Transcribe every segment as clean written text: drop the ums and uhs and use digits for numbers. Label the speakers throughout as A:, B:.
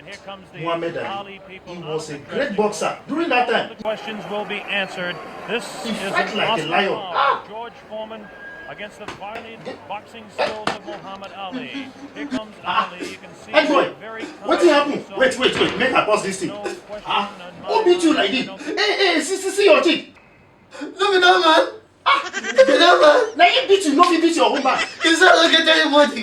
A: And here comes the
B: Muhammad Ali.
A: Ali people.
B: He was a great boxer during that time.
A: The questions will be answered. This
B: He
A: is
B: fight
A: an
B: like a
A: Oscar
B: lion.
A: Wilde, George Foreman against the finely boxing skills of Muhammad Ali. Here comes Ali. You can see
B: Hey boy,
A: very
B: what happened? Wait, make I pause this thing.
A: No question on my
B: Who beat you like
A: mind.
B: this? Hey, see your chick.
C: No, me no, man. Me no, man.
B: Now you beat you, no fit beat your woman.
C: Is that okay? Tell you what?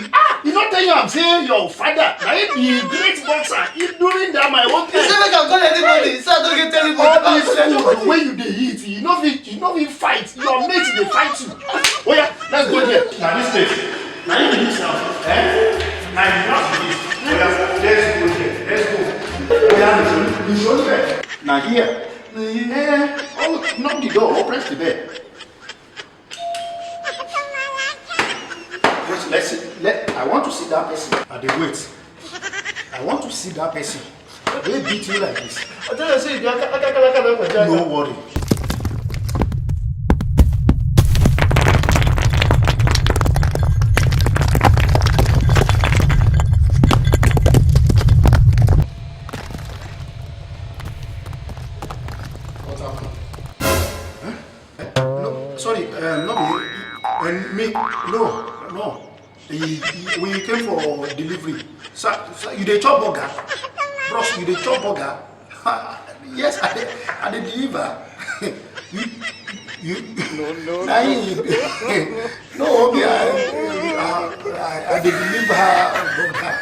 B: You not tell you I'm saying your father. Now he be a great boxer. He doing that my own
C: You say
B: time.
C: make I call anybody. So I don't get tell
B: All
C: anybody.
B: this food, the way you dey eat, you no fit fight. Your mate dey fight you. Oh yeah, let's go there. Now this place. Now you be this now. Now you not be this. Oh yeah, let's go there. Let's go. Oh yeah, you show me. Now here. Oh, knock the door or press the bell. Let's see. I want to see that person. Wait. I want to see that person. They beat you like this.
C: I tell you, say, I can't.
B: No worry. What happened? No, sorry, me. No. We came for delivery. Sir, you dey chop burger? Bros, you dey chop burger? Yes, I dey deliver. No. No, I dey deliver burger.